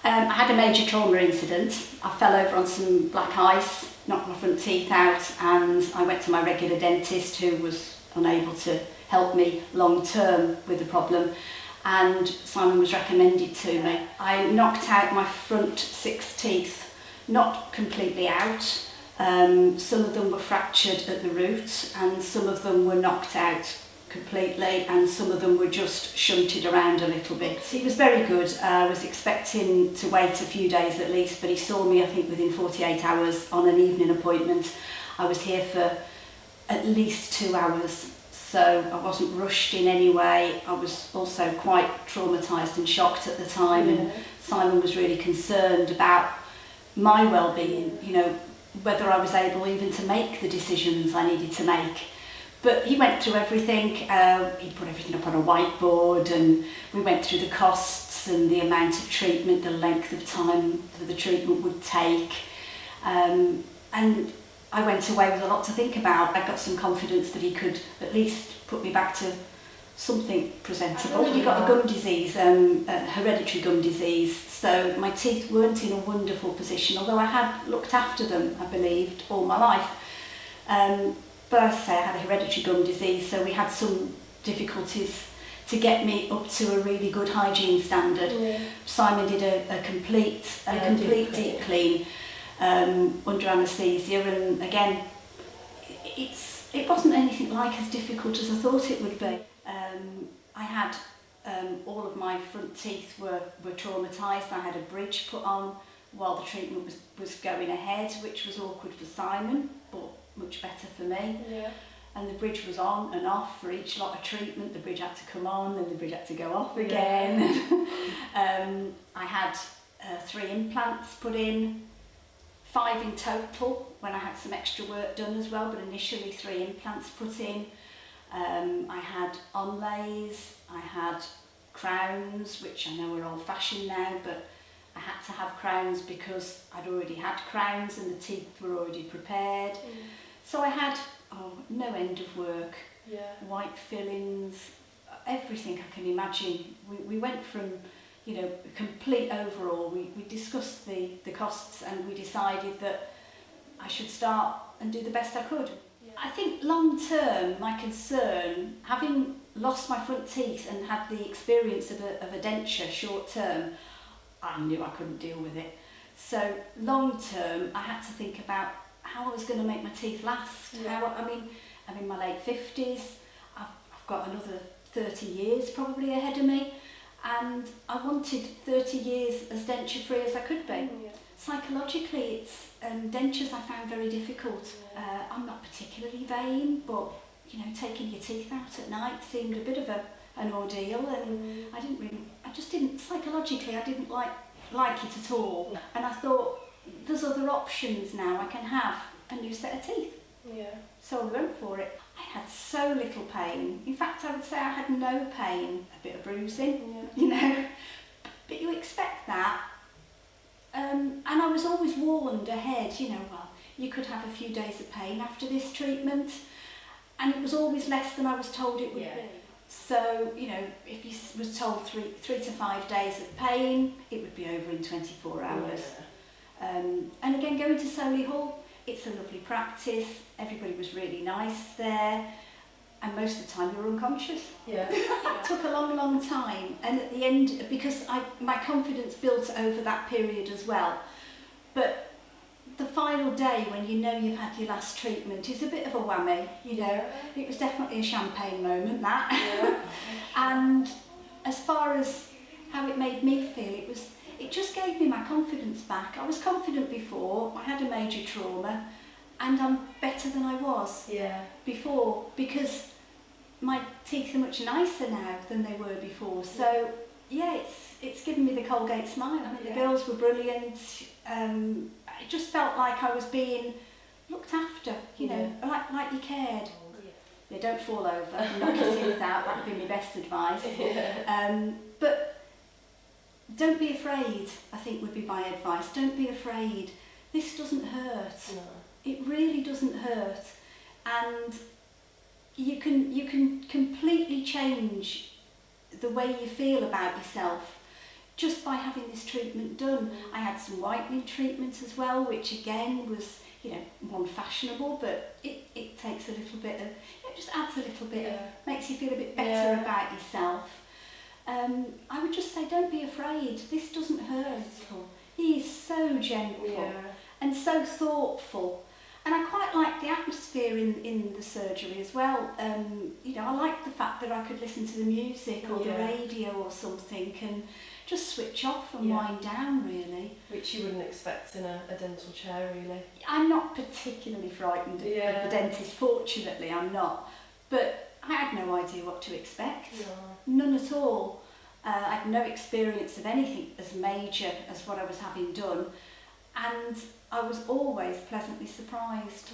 I had a major trauma incident. I fell over on some black ice, knocked my front teeth out, and I went to my regular dentist who was unable to help me long term with the problem, and Simon was recommended to me. I knocked out my front 6 teeth, not completely out. Some of them were fractured at the root and some of them were knocked out completely, and some of them were just shunted around a little bit. He was very good. I was expecting to wait a few days at least, but he saw me I think within 48 hours on an evening appointment. I was here for at least 2 hours, so I wasn't rushed in any way. I was also quite traumatised and shocked at the time, and Simon was really concerned about my well-being, you know, whether I was able even to make the decisions I needed to make. But he went through everything. He put everything up on a whiteboard, and we went through the costs and the amount of treatment, the length of time that the treatment would take. And I went away with a lot to think about. I got some confidence that he could at least put me back to something presentable. He got a gum disease, a hereditary gum disease, so my teeth weren't in a wonderful position, although I had looked after them, I believed, all my life. But as I say, I had a hereditary gum disease, so we had some difficulties to get me up to a really good hygiene standard. Simon did a complete deep clean under anaesthesia, and again, it wasn't anything like as difficult as I thought it would be. I had all of my front teeth were traumatised. I had a bridge put on while the treatment was going ahead, which was awkward for Simon, but much better for me. And the bridge was on and off for each lot of treatment. The bridge had to come on and the bridge had to go off again. I had 3 implants put in, 5 in total when I had some extra work done as well, but initially 3 implants put in. I had onlays, I had crowns, which I know are old-fashioned now, but I had to have crowns because I'd already had crowns and the teeth were already prepared. So I had no end of work, white fillings, everything I can imagine. We went from, you know, complete overall. We discussed the costs and we decided that I should start and do the best I could. I think long term, my concern, having lost my front teeth and had the experience of a denture short term, I knew I couldn't deal with it. So long term, I had to think about how I was going to make my teeth last. I'm in my late 50s, I've got another 30 years probably ahead of me, and I wanted 30 years as denture free as I could be. Psychologically, it's dentures I found very difficult. I'm not particularly vain, but you know, taking your teeth out at night seemed a bit of an ordeal, and I just didn't psychologically, I didn't like it at all. And I thought, there's other options now. I can have a new set of teeth. So I went for it. I had so little pain. In fact, I would say I had no pain, a bit of bruising, you know, but you expect that. And I was always warned ahead, you know, well, you could have a few days of pain after this treatment, and it was always less than I was told it would be. So, you know, if you was told 3 to 5 days of pain, it would be over in 24 hours. And again, going to Soley Hall, it's a lovely practice. Everybody was really nice there, and most of the time you were unconscious. It took a long, long time, and at the end, because my confidence built over that period as well. But the final day when you know you've had your last treatment is a bit of a whammy, you know. It was definitely a champagne moment, that. And as far as how it made me feel, it just gave me my confidence back. I was confident before, I had a major trauma, and I'm better than I was before, because my teeth are much nicer now than they were before. So yeah, it's given me the Colgate smile. I mean, the girls were brilliant. It just felt like I was being looked after, you know, like you cared. Yeah, don't fall over and knock your teeth out. That would be my best advice. But don't be afraid, I think would be my advice. Don't be afraid. This doesn't hurt. It really doesn't hurt. And you can completely change the way you feel about yourself just by having this treatment done. I had some whitening treatment as well, which again was, you know, non-fashionable, but it takes a little bit of, it just adds a little bit of, makes you feel a bit better about yourself. I would just say, don't be afraid. This doesn't hurt. He is so gentle and so thoughtful. And I quite like the atmosphere in the surgery as well. You know, I like the fact that I could listen to the music or the radio or something and just switch off and wind down, really. Which you wouldn't expect in a dental chair, really. I'm not particularly frightened of the dentist, fortunately I'm not. But I had no idea what to expect. None at all. I had no experience of anything as major as what I was having done. And I was always pleasantly surprised.